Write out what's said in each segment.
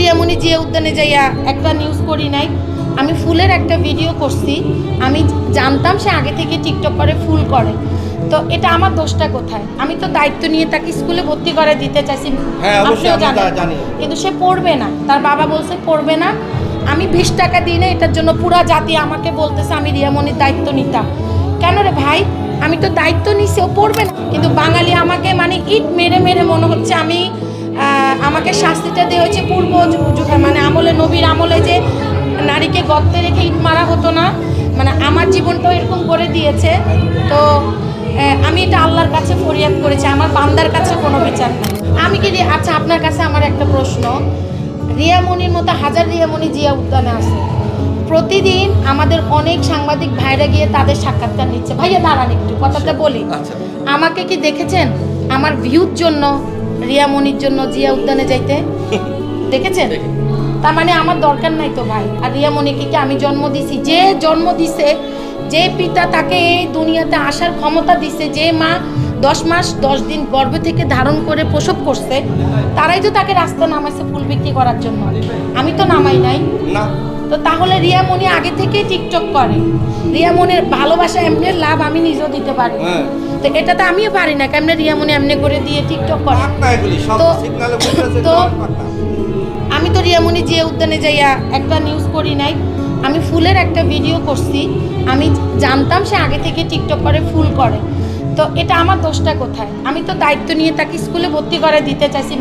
রিয়ামণি জিয়া উদ্যানে যাইয়া একটা নিউজ করি নাই, আমি ফুলের একটা ভিডিও করছি। আমি জানতাম সে আগে থেকে টিকটক করে, ফুল করে, তো এটা আমার দোষটা কোথায়? আমি তো দায়িত্ব নিয়ে তাকে স্কুলে ভর্তি করে দিতে চাইছি, আপনিও জানেন, কিন্তু সে পড়বে না, তার বাবা বলছে পড়বে না। আমি 20 টাকা দিই না, এটার জন্য পুরা জাতি আমাকে বলতেছে আমি রিয়ামণির দায়িত্ব নিতাম। কেন রে ভাই, আমি তো দায়িত্ব নিছি, ও পড়বে না। কিন্তু বাঙালি আমাকে মানে ইট মেরে মেরে মনে হচ্ছে আমি আমাকে শাস্তিটা দেওয়া হয়েছে পূর্ব যুগে, মানে আমলে, নবীর আমলে যে নারীকে গর্তে রেখে ইট মারা হতো না, মানে আমার জীবনটাও এরকম করে দিয়েছে। তো আমি এটা আল্লাহর কাছে ফরিয়াদ করেছি, আমার বান্দার কাছে কোনো বিচার নাই। আমি কি আচ্ছা, আপনার কাছে আমার একটা প্রশ্ন, রিয়ামণির মতো হাজার রিয়ামণি জিয়া উদ্যানে আছে, প্রতিদিন আমাদের অনেক সাংবাদিক ভাইরা গিয়ে তাদের সাক্ষাৎকার নিচ্ছে। ভাইয়া দাঁড়ান একটু, কথাটা বলি। আমাকে কি দেখেছেন আমার ভিউর জন্য রিয়ামণির জন্য জিয়া উদ্যানে যাইতে? দেখেছেন? তার মানে আমার দরকার নাই তো ভাই। আর রিয়ামণিকে কি আমি জন্ম দিছি? যে জন্ম দিছে, যে পিতা তাকে এই দুনিয়াতে আসার ক্ষমতা দিছে, যে মা 10 মাস 10 দিন গর্ভে থেকে ধারণ করে প্রসব করছে, তারাই তো তাকে রাস্তা নামাইছে ফুল বিক্রি করার জন্য। আমি তো নামাই নাই না। তো তাহলে রিয়ামণি আগে থেকে টিকটক করে, রিয়ামণির ভালোবাসা এমনি লাভ আমি নিজেও দিতে পারি, তো এটা তো আমিও পারি না। কেমনে রিয়ামণি এমনি করে দিয়ে টিকটক করে? তো আমি তো রিয়ামণি জিয়া উদ্যানে যাইয়া একটা নিউজ করি নাই, আমি ফুলের একটা ভিডিও করছি। আমি জানতাম সে আগে থেকে টিকটক করে, ফুল করে, তো এটা আমার দোষটা কোথায়? আমি তো দায়িত্ব নিয়ে তাকে স্কুলে ভর্তি করে দিতে চাইছি,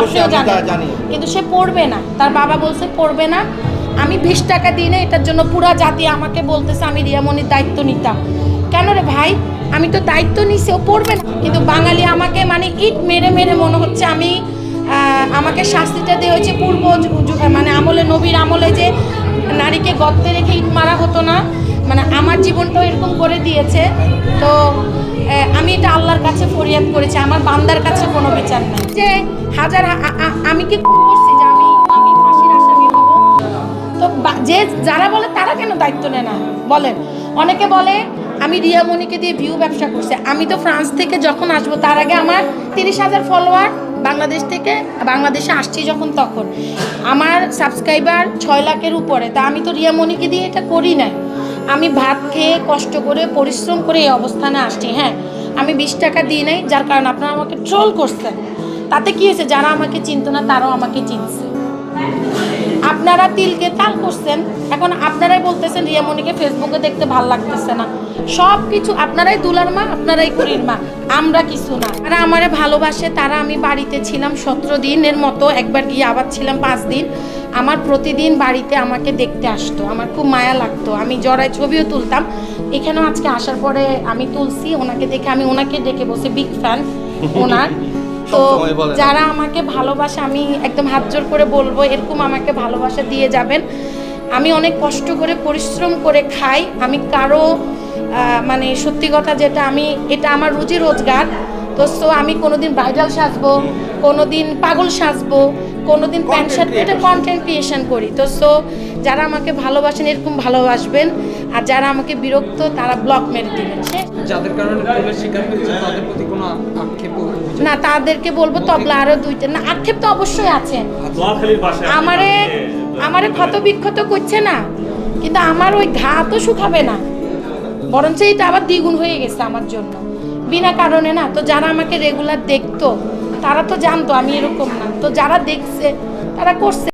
আপনিও জানেন, কিন্তু সে পড়বে না, তার বাবা বলছে পড়বে না। আমি 20 টাকা দিই না, এটার জন্য পুরা জাতি আমাকে বলতেছে আমি রিয়ামণির দায়িত্ব নিতাম। কেন রে ভাই, আমি তো দায়িত্ব নিছি, ও পড়বে না। কিন্তু বাঙালি আমাকে মানে ইট মেরে মেরে মনে হচ্ছে আমি আমাকে শাস্তিটা দেওয়া হয়েছে পূর্ব যুগে, মানে আমলে, নবীর আমলে যে নারীকে গর্তে রেখে ইট মারা হতো না, মানে আমার জীবনটাও এরকম করে দিয়েছে। তো আমি এটা আল্লাহর কাছে ফরিয়াদ করেছি, আমার বান্দার কাছে কোনো বিচার নাই। যে হাজার আমি কি করছি যে আমি ফাঁসির আসামি হব? তো যে যারা বলে তারা কেন দায়িত্ব নেয় না বলেন? অনেকে বলে আমি রিয়ামণিকে দিয়ে ভিউ ব্যবসা করছি। আমি তো ফ্রান্স থেকে যখন আসবো তার আগে আমার 30,000 ফলোয়ার, বাংলাদেশ থেকে বাংলাদেশে আসছি যখন তখন আমার সাবস্ক্রাইবার 6 লাখের উপরে। তা আমি তো রিয়ামণিকে দিয়ে এটা করি নাই, আমি ভাত খেয়ে কষ্ট করে পরিশ্রম করে এই অবস্থানে আসছি। হ্যাঁ, আমি 20 টাকা দিই নাই, যার কারণে আপনারা আমাকে ট্রোল করছেন। তাতে কি হয়েছে? যারা আমাকে চিনতো না তারাও আমাকে চিনছে। আপনারা তিলকে তাল করছেন, এখন আপনারাই বলতেছেন রিয়ামণিকে ফেসবুকে দেখতে ভালো লাগতেছে না। সব কিছু আপনারাই দুলার মা, আপনারাই করির মা, আমরা কিছু না। তারা আমারে ভালোবাসে, তারা, আমি বাড়িতে ছিলাম 17 দিনের মতো, একবার গিয়ে আবার ছিলাম 5 দিন। আমার প্রতিদিন বাড়িতে আমাকে দেখতে আসতো, আমার খুব মায়া লাগতো, আমি জড়ায় ছবিও তুলতাম। এখানেও আজকে আসার পরে আমি তুলছি, ওনাকে দেখে আমি ওনাকে ডেকে বসে বিগ ফ্যান ওনার। তো যারা আমাকে ভালোবাসে, আমি একদম হাত জোর করে বলবো এরকম আমাকে ভালোবাসা দিয়ে যাবেন। আমি অনেক কষ্ট করে পরিশ্রম করে খাই, আমি কারো মানে সত্যি কথা যেটা, আমি এটা আমার রুজি রোজগার। তো সো আমি কোনোদিন ব্রাইডাল সাজবো, কোনোদিন পাগল সাজবো, কোনোদিন প্যান্ট শার্ট, এটা কন্টেন্ট ক্রিয়েশন করি। তো সো যারা আমাকে ভালোবাসেন এরকম ভালোবাসবেন, আর যারা আমাকে বিরক্ত তারা ব্লক মেরে দিবেন। যাদের কারণে ভুলের শিকার হয়েছে তাদের প্রতি কোনো আক্ষেপ না, তাদেরকে বলবো তবলা আরো 2টা না, আক্ষেপ তো অবশ্যই আছে। আমারে ক্ষত বিক্ষত করছে না, কিন্তু আমার ওই ঘা তো শুকাবে না, বরঞ্চ এটা আবার দ্বিগুণ হয়ে গেছে আমার জন্য বিনা কারণে না। তো যারা আমাকে রেগুলার দেখতো তারা তো জানতো আমি এরকম না, তো যারা দেখছে তারা করছে।